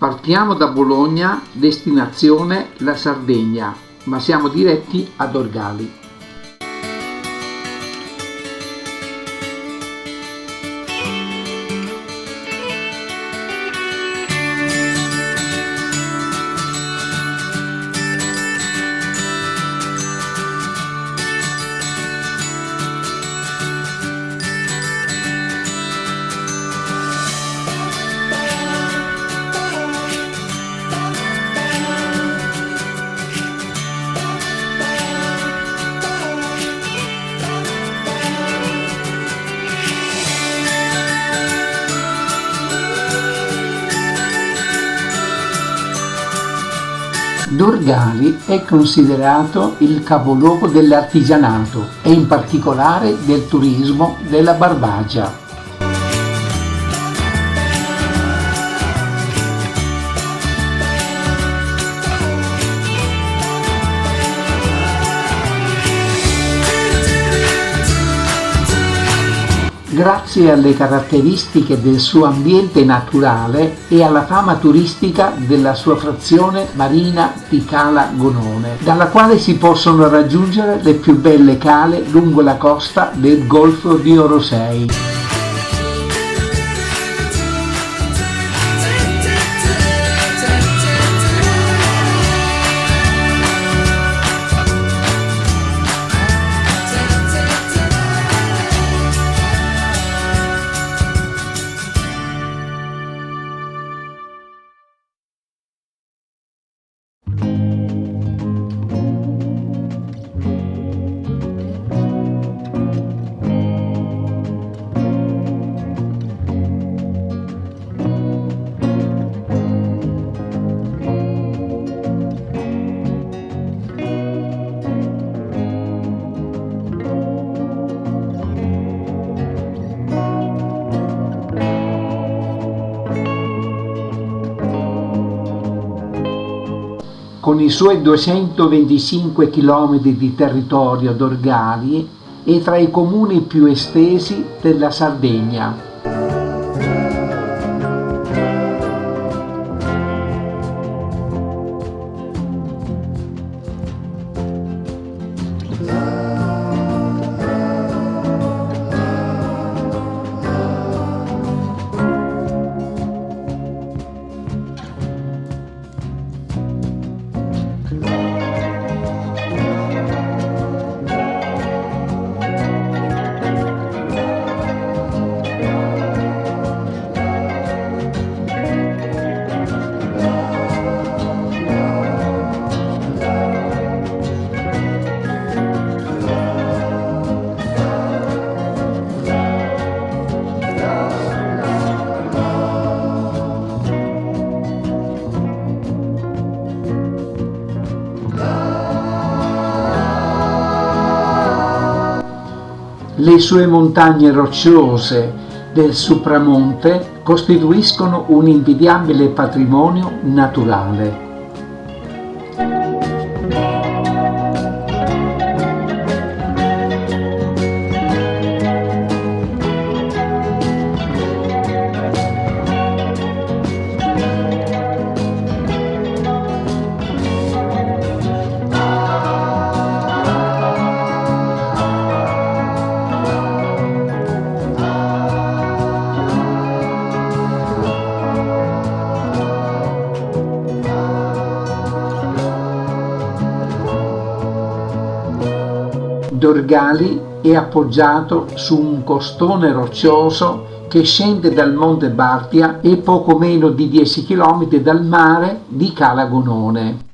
Partiamo da Bologna, destinazione la Sardegna, ma siamo diretti ad Dorgali. Dorgali è considerato il capoluogo dell'artigianato e in particolare del turismo della Barbagia. Grazie alle caratteristiche del suo ambiente naturale e alla fama turistica della sua frazione marina di Cala Gonone, dalla quale si possono raggiungere le più belle cale lungo la costa del Golfo di Orosei. Con i suoi 225 km di territorio, Dorgali è tra i comuni più estesi della Sardegna. Le sue montagne rocciose del Supramonte costituiscono un invidiabile patrimonio naturale. Dorgali è appoggiato su un costone roccioso che scende dal Monte Bartia e poco meno di 10 km dal mare di Cala Gonone.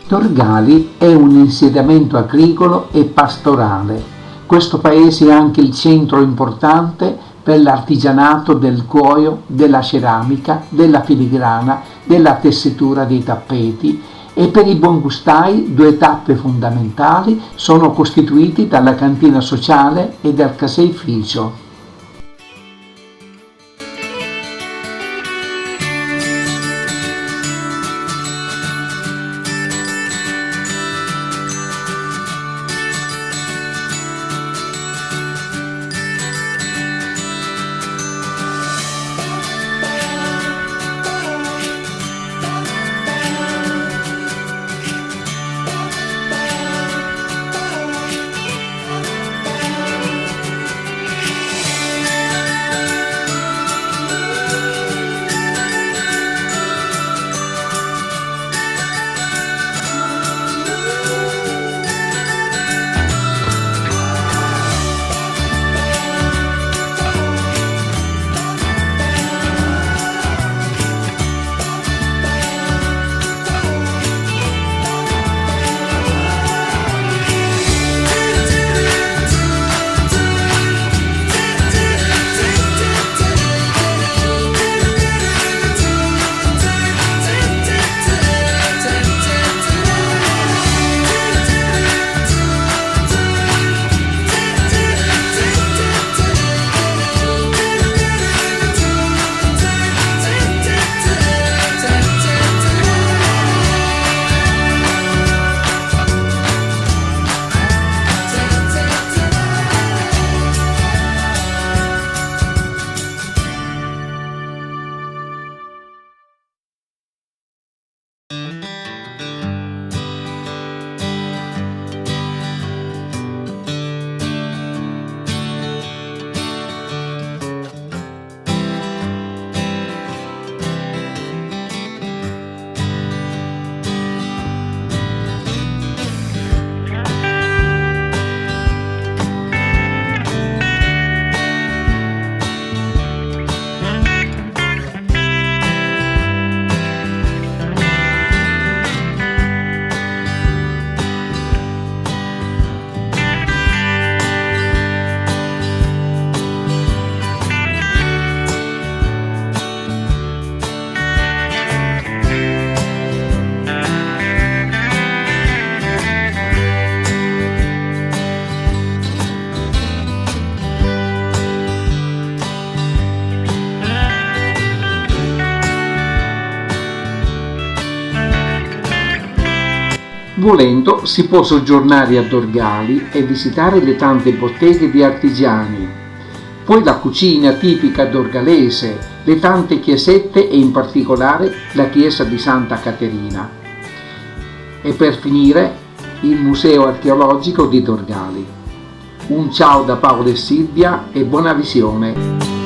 Dorgali è un insediamento agricolo e pastorale. Questo paese è anche il centro importante per l'artigianato del cuoio, della ceramica, della filigrana, della tessitura dei tappeti, e per i buongustai 2 tappe fondamentali sono costituiti dalla cantina sociale e dal caseificio. Volendo si può soggiornare a Dorgali e visitare le tante botteghe di artigiani, poi la cucina tipica dorgalese, le tante chiesette e in particolare la chiesa di Santa Caterina. E per finire il museo archeologico di Dorgali. Un ciao da Paolo e Silvia e buona visione!